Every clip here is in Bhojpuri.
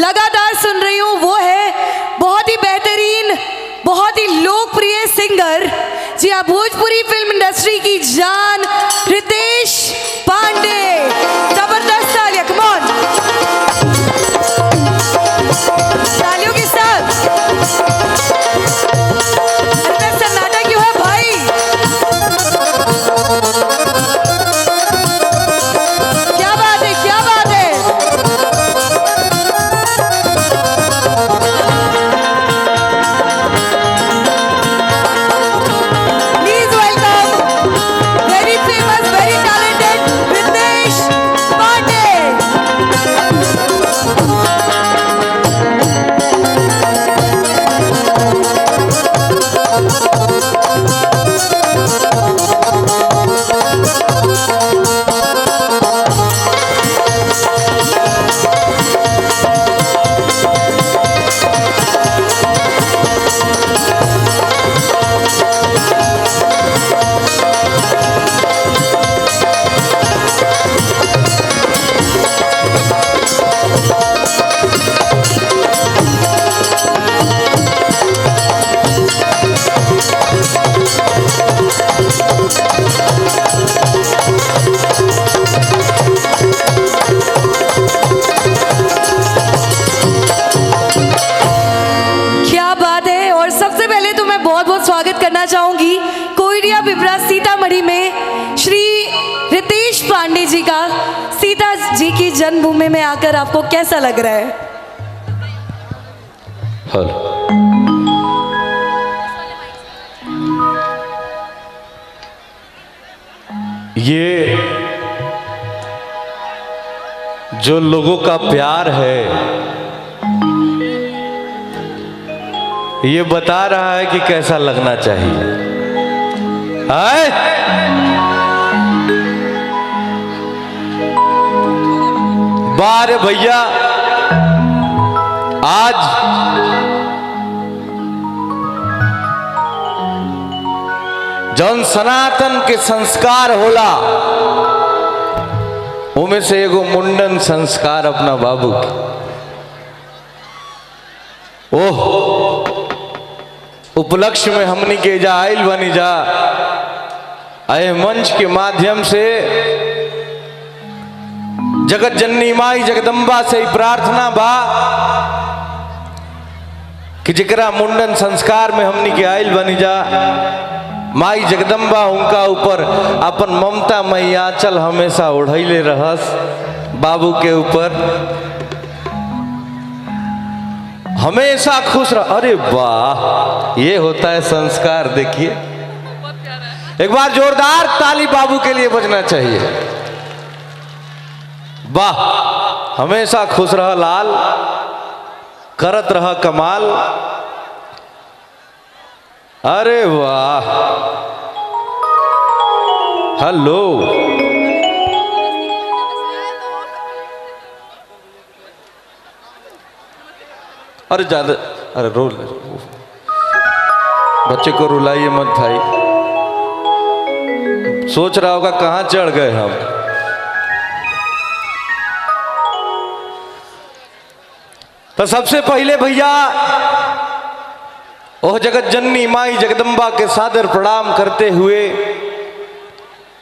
लगातार सुन रही हूँ वो है बहुत ही बेहतरीन, बहुत ही लोकप्रिय सिंगर, जी हाँ, भोजपुरी फिल्म इंडस्ट्री की जान रितेश पांडे। जबरदस्त तालियां, कम ऑन, तालियों के साथ। अरे सन्नाटा क्यों है भाई? क्या बात है, क्या बात है। Please welcome very famous, very talented Ritesh Pandey. क्या बात है। और सबसे पहले तो मैं बहुत बहुत स्वागत करना चाहूंगी कोयरिया पिपरा सीतामढ़ी में श्री रितेश पांडे जी का। सीता जी की जन्मभूमि में आकर आपको कैसा लग रहा है? हेलो, ये जो लोगों का प्यार है ये बता रहा है कि कैसा लगना चाहिए। है? बारे भैया, आज जौन सनातन के संस्कार होला उनमें से एगो मुंडन संस्कार अपना बाबू के। ओह, उपलक्ष्य में हमनी के जा आइल बनी जा आए मंच के माध्यम से जगत जननी माई जगदम्बा से प्रार्थना बा कि जकरा मुंडन संस्कार में हमनी के आइल बनी जा, माई जगदम्बा उनका ऊपर अपन ममता मैया चल हमेशा ओढ़ैले रहस। बाबू के ऊपर हमेशा खुश रह। अरे वाह, ये होता है संस्कार। देखिए, एक बार जोरदार ताली बाबू के लिए बजना चाहिए। वाह, हमेशा खुश रह लाल, करत रह कमाल। अरे वाह, हेलो, अरे ज्यादा, अरे रोल बच्चे को रुलाइए मत भाई, सोच रहा होगा कहां चढ़ गए हम। तो सबसे पहले भैया ओह जगत जननी माई जगदम्बा के सादर प्रणाम करते हुए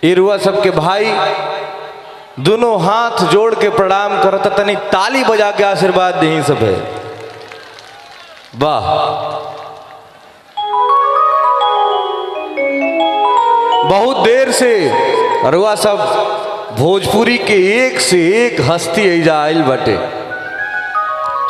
इरुआ सबके भाई दोनों हाथ जोड़ के प्रणाम करता, तनी ताली बजा के आशीर्वाद दी सब है। वाह, बहुत देर से अरुआ सब भोजपुरी के एक से एक हस्ती ऐजा आइल बाटे।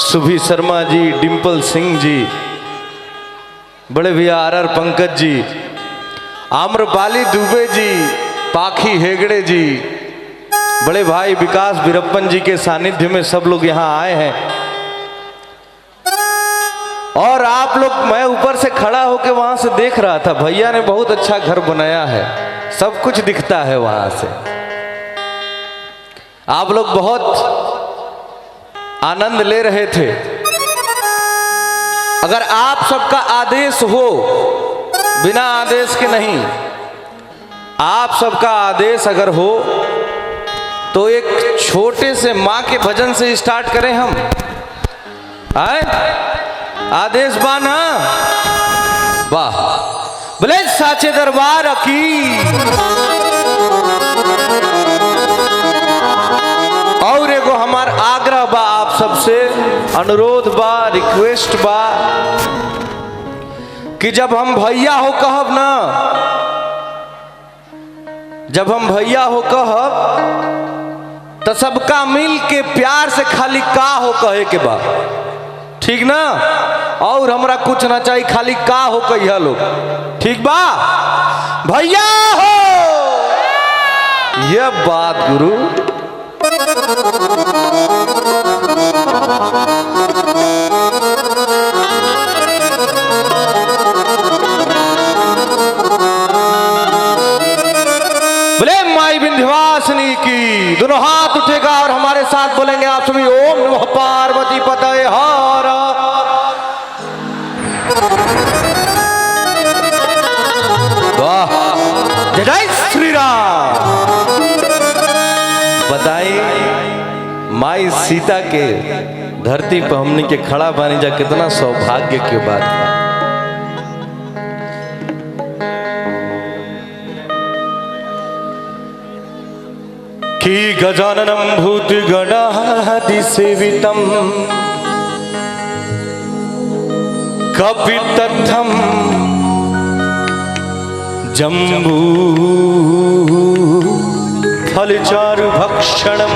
सुभी शर्मा जी, डिम्पल सिंह जी, बड़े भैया आर पंकज जी, आम्रपाली दुबे जी, पाखी हेगड़े जी, बड़े भाई विकास वीरप्पन जी के सानिध्य में सब लोग यहाँ आए हैं। और आप लोग, मैं ऊपर से खड़ा होकर वहां से देख रहा था, भैया ने बहुत अच्छा घर बनाया है, सब कुछ दिखता है वहां से। आप लोग बहुत आनंद ले रहे थे। अगर आप सबका आदेश हो, बिना आदेश के नहीं, आप सबका आदेश अगर हो तो एक छोटे से माँ के भजन से स्टार्ट करें हम। आए आदेश बाना वाह बोले साचे दरबार की। और एगो हमार आग्रह बा आप सबसे, अनुरोध बा, रिक्वेस्ट बा कि जब हम भैया हो कहब ना, जब हम भैया हो कहब तो सबका मिल के प्यार से खाली का हो कहे के बा, ठीक ना। और हमरा कुछ ना चाहिए, खाली का हो कहिया लोग, ठीक बा। भैया हो ये बात गुरु। बोले माई विंध्यवासिनी की। दोनों हाथ उठेगा और हमारे साथ बोलेंगे आप सभी, ओम नमः पार्वती पतये हर। वाह जय श्री राम। बताइए माई सीता के धरती पर हमनी के खड़ा बानी जा, कितना सौभाग्य के बात है। कि गजाननं भूतगणादि सेवितं कपितथं जम्बू फलचारु भक्षणं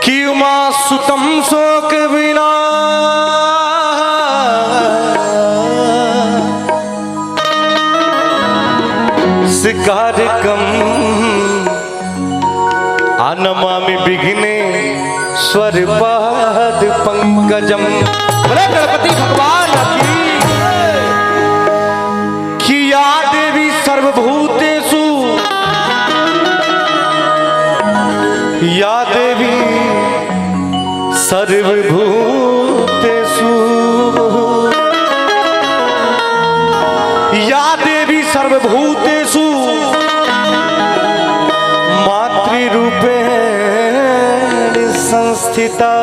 कि उमासुतं शोक विना शिकारकम आनमामि विघ्ने स्वरपाद पंकजम। बोले गणपति भगवान की। या देवी सर्वभूतेषु, या देवी सर्वभूतेषु, या देवी सर्वभूतेषु मातृरूपेण संस्थिता।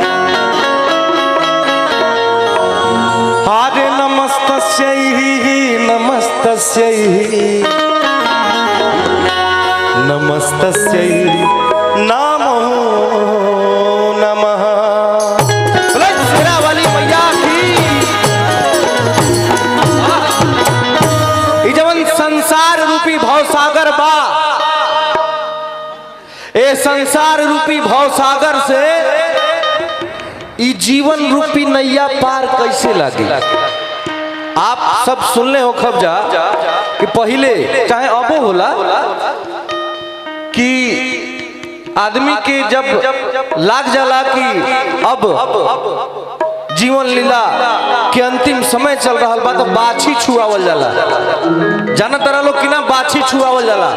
आदे नमस्तस्यै नमस्तस्यै नमस्तस्यै नमो नमः। शेरा वाली मैया की। जवन संसार रूपी भवसागर बा, ए संसार रूपी भवसागर से ई जीवन रूपी नैया पार कैसे लगे। आप सब सुनले हो खबजा कि पहले चाहे अबो होला कि आदमी के जब लाग जाला कि अब जीवन लीला के अंतिम समय चल रहा बा, तो बाछी छुआवल जाला। जाना तरह लोग कि ना बाछी छुआवल जाला।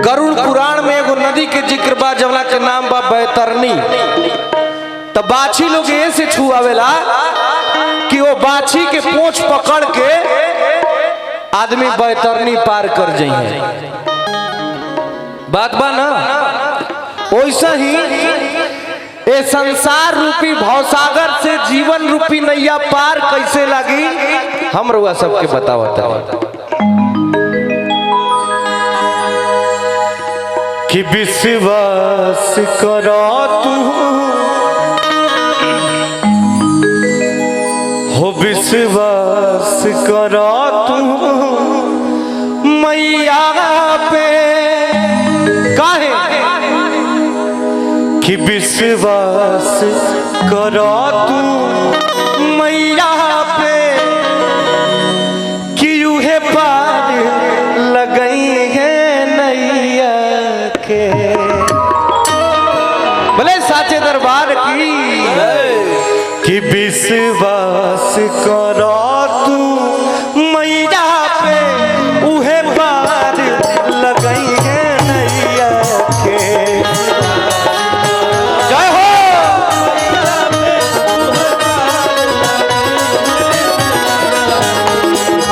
गरुड़ पुराण में एगो नदी के जिक्र बा जवना के नाम बा बैतरनी। तो बाछी लोग ऐसे छुआवेला कि वो बाछी के पूंछ पकड़ के आदमी बैतरनी पार कर जाइए। बात बा ना। वैसा ही ए संसार रूपी भवसागर से जीवन रूपी नैया पार कैसे लगी, हम रुआ सबके बतावता कि विश्वास करो तू हो, विश्वास करो तू मैया पे। काहे कि विश्वास करो तू मैया पे कि यूहे पार लगई है नैया के। भले साचे दरबार की। कि विश्वास करो तू मैया पे उहे पार लगई है नैया के। जय हो।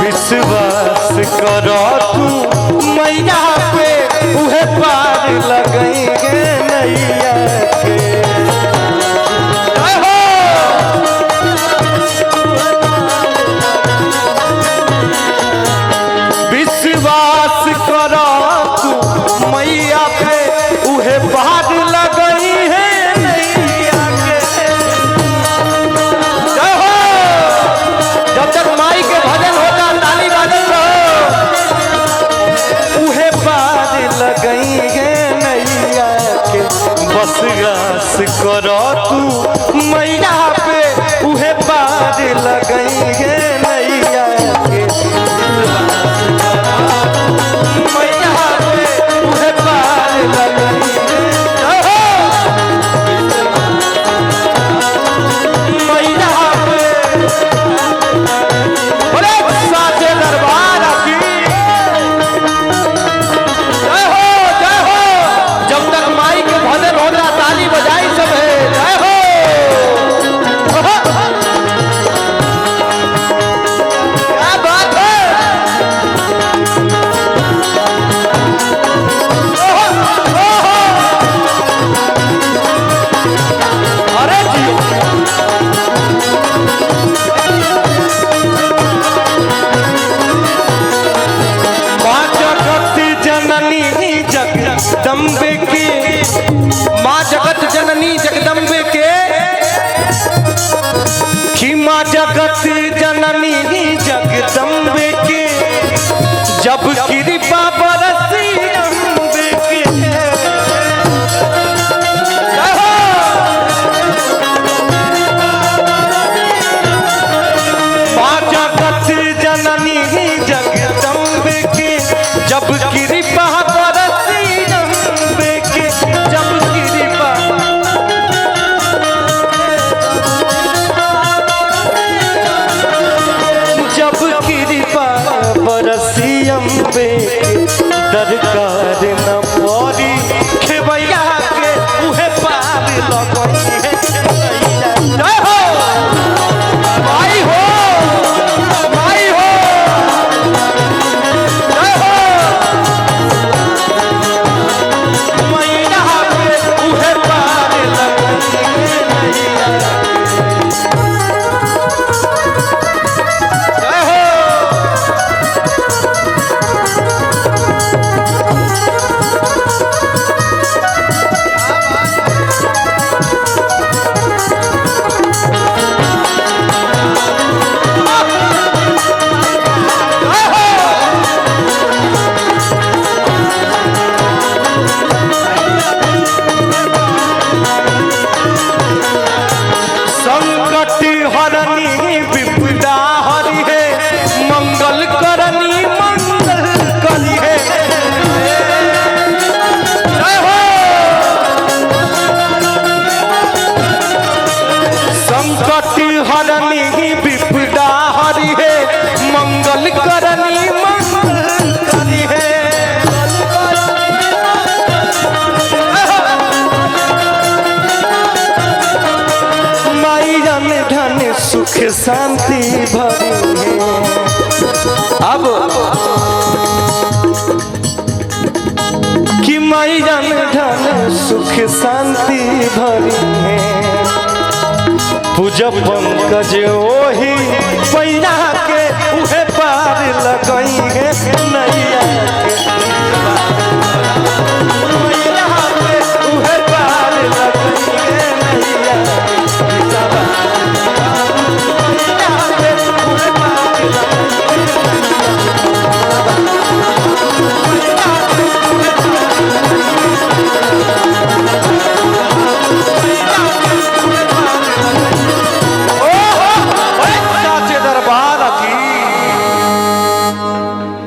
विश्वास करो तू मैया पे उहे पार लगई है नैया के। लगई है नैया के बस गास करो तू मैया पे उहे पार लगई है नैया के मैया पे उहे पार लगई है मैया पे बोले साचे दरबार की जय हो जय हो। जब तक माई के भजन हो रहा ताली बजाई सब है जय हो। क्या बात है। अरे जियो जगदम्बे के माँ जगत जननी जगदम्बे के कि माँ जगत जननी जगदम्बे के जब कृपा बरसी अम्बे के माँ जगत जननी जगदम्बे के जब कृपा पे दरकार न पड़ी खेवैया के उहे पार लगई है जय हो माई हो माई हो जय हो मैया के उहे पार लगई है जय हो। हरनी विपदा हरि है मंगल करनी मंगल करी है जय हो। संकट हरनी विपदा हरि है मंगल करनी मंगल करी है सुख शांति भरी है। अब कि माई जन धन सुख शांति भरी है पूजब पंकज ओही पैया के उहे पार लगई है नैया